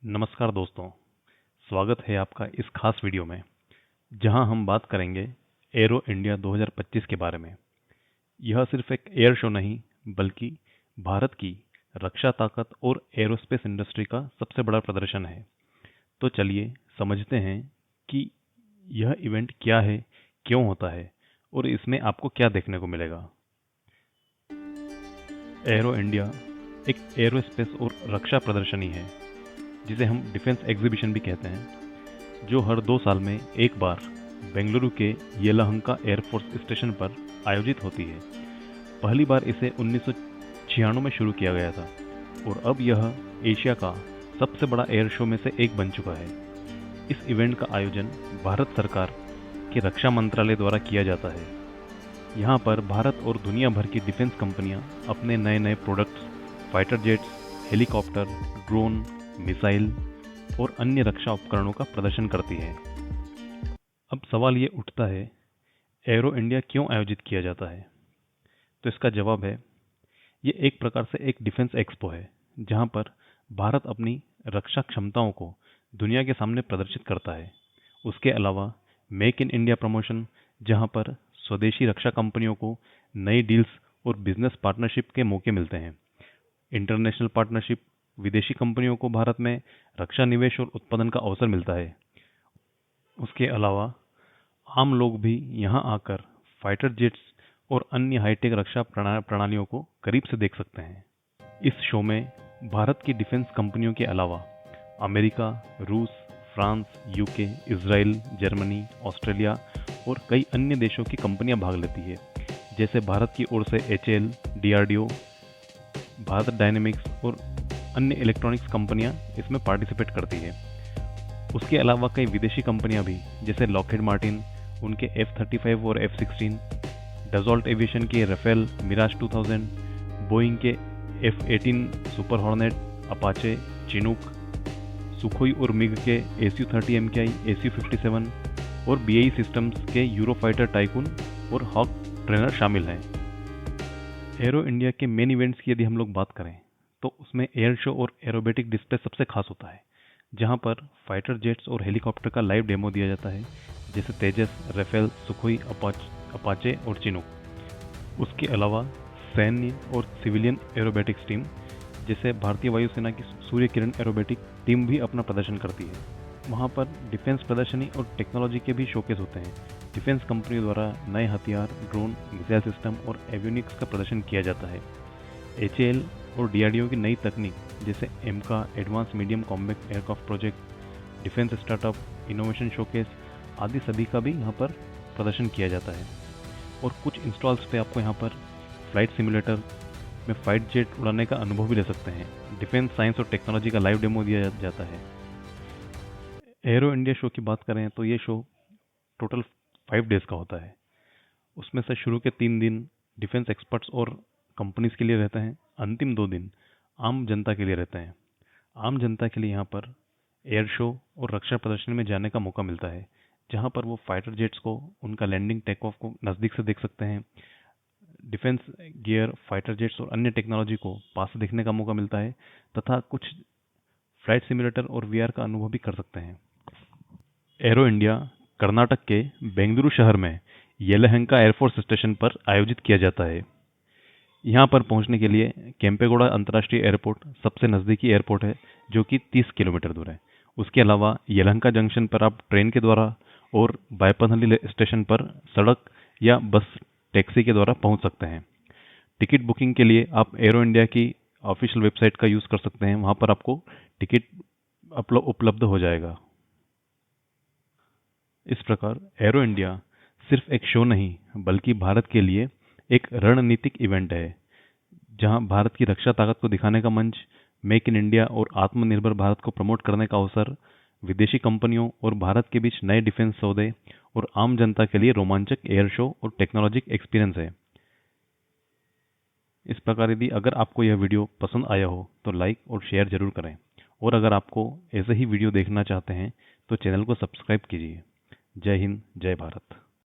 नमस्कार दोस्तों, स्वागत है आपका इस खास वीडियो में जहां हम बात करेंगे एरो इंडिया 2025 के बारे में। यह सिर्फ एक एयर शो नहीं बल्कि भारत की रक्षा ताकत और एरोस्पेस इंडस्ट्री का सबसे बड़ा प्रदर्शन है। तो चलिए समझते हैं कि यह इवेंट क्या है, क्यों होता है और इसमें आपको क्या देखने को मिलेगा। एरो इंडिया एक एरोस्पेस और रक्षा प्रदर्शनी है जिसे हम डिफेंस एग्जीबिशन भी कहते हैं, जो हर 2 साल में एक बार बेंगलुरु के येलहंका एयरफोर्स स्टेशन पर आयोजित होती है। पहली बार इसे 1996 में शुरू किया गया था और अब यह एशिया का सबसे बड़ा एयर शो में से एक बन चुका है। इस इवेंट का आयोजन भारत सरकार के रक्षा मंत्रालय द्वारा किया जाता है। यहाँ पर भारत और दुनिया भर की डिफेंस कंपनियाँ अपने नए नए products, fighter jets, helicopter, drone, missile और अन्य रक्षा उपकरणों का प्रदर्शन करती है। अब सवाल ये उठता है, एरो इंडिया क्यों आयोजित किया जाता है? तो इसका जवाब है, ये एक प्रकार से एक डिफेंस एक्सपो है जहां पर भारत अपनी रक्षा क्षमताओं को दुनिया के सामने प्रदर्शित करता है। उसके अलावा मेक इन इंडिया प्रमोशन, जहां पर स्वदेशी रक्षा कंपनियों को नई डील्स और बिजनेस पार्टनरशिप के मौके मिलते हैं। इंटरनेशनल पार्टनरशिप, विदेशी कंपनियों को भारत में रक्षा निवेश और उत्पादन का अवसर मिलता है। उसके अलावा आम लोग भी यहां आकर फाइटर जेट्स और अन्य हाईटेक रक्षा प्रणालियों को करीब से देख सकते हैं। इस शो में भारत की डिफेंस कंपनियों के अलावा अमेरिका, रूस, France, UK, Israel, Germany, Australia और कई अन्य देशों की कंपनियां भाग लेती है। जैसे भारत की ओर से HAL, DRDO, भारत डायनेमिक्स और अन्य इलेक्ट्रॉनिक्स कंपनियां इसमें पार्टिसिपेट करती है। उसके अलावा कई विदेशी कंपनियां भी, जैसे लॉकहीड मार्टिन, उनके F-35 और F-16, डसॉल्ट एविएशन के राफेल मिराज 2000, बोइंग के F-18 super hornet, Apache, Chinook, Sukhoi और मिग के Su-30 MKI, Su-57 और BAE सिस्टम्स के यूरोफाइटर टाइकून और हॉक ट्रेनर शामिल हैं। एरो इंडिया के मेन इवेंट्स की यदि हम लोग बात करें तो उसमें एयर शो और एरोबेटिक डिस्प्ले सबसे खास होता है, जहां पर फाइटर जेट्स और हेलीकॉप्टर का लाइव डेमो दिया जाता है, जैसे तेजस, राफेल, सुखोई, अपाचे और चिनूक। उसके अलावा सैन्य और सिविलियन एरोबेटिक्स टीम, जैसे भारतीय वायुसेना की सूर्य किरण एरोबेटिक टीम भी अपना प्रदर्शन करती है। वहाँ पर डिफेंस प्रदर्शनी और टेक्नोलॉजी के भी शोकेस होते हैं। डिफेंस कंपनी द्वारा नए हथियार, ड्रोन, मिसाइल सिस्टम और एवियोनिक्स का प्रदर्शन किया जाता है। HAL और DRDO की नई तकनीक, जैसे AMCA, advance medium combat aircraft project, defence startup, innovation showcase आदि सभी का भी यहाँ पर प्रदर्शन किया जाता है। और कुछ इंस्टॉल्स पे आपको यहाँ पर फ्लाइट सिमुलेटर में फाइट जेट उड़ाने का अनुभव भी ले सकते हैं। डिफेंस साइंस और टेक्नोलॉजी का लाइव डेमो दिया जाता है। एरो इंडिया शो की बात करें तो ये शो टोटल 5 डेज का होता है। उसमें से शुरू के 3 दिन डिफेंस एक्सपर्ट्स और कंपनीज के लिए रहते हैं। अंतिम 2 दिन आम जनता के लिए रहते हैं। आम जनता के लिए यहाँ पर एयर शो और रक्षा प्रदर्शनी में जाने का मौका मिलता है, जहाँ पर वो फाइटर जेट्स को, उनका लैंडिंग टेक ऑफ को नज़दीक से देख सकते हैं। डिफेंस गियर, फाइटर जेट्स और अन्य टेक्नोलॉजी को पास से देखने का मौका मिलता है तथा कुछ फ्लाइट सिमुलेटर और VR का अनुभव भी कर सकते हैं। एरो इंडिया कर्नाटक के बेंगलुरु शहर में येलहंका एयरफोर्स स्टेशन पर आयोजित किया जाता है। यहाँ पर पहुँचने के लिए केम्पेगौड़ा अंतर्राष्ट्रीय एयरपोर्ट सबसे नज़दीकी एयरपोर्ट है, जो कि 30 किलोमीटर दूर है। उसके अलावा येलहंका जंक्शन पर आप ट्रेन के द्वारा और बायपनहल्ली स्टेशन पर सड़क या बस टैक्सी के द्वारा पहुँच सकते हैं। टिकट बुकिंग के लिए आप एरो इंडिया की ऑफिशियल वेबसाइट का यूज़ कर सकते हैं। वहाँ पर आपको टिकट उपलब्ध हो जाएगा। इस प्रकार एरो इंडिया सिर्फ एक शो नहीं बल्कि भारत के लिए एक रणनीतिक इवेंट है, जहां भारत की रक्षा ताकत को दिखाने का मंच, मेक इन इंडिया और आत्मनिर्भर भारत को प्रमोट करने का अवसर, विदेशी कंपनियों और भारत के बीच नए डिफेंस सौदे और आम जनता के लिए रोमांचक एयर शो और टेक्नोलॉजिक एक्सपीरियंस है। इस प्रकार यदि अगर आपको यह वीडियो पसंद आया हो तो लाइक और शेयर जरूर करें, और अगर आपको ऐसे ही वीडियो देखना चाहते हैं तो चैनल को सब्सक्राइब कीजिए। जय हिंद, जय भारत।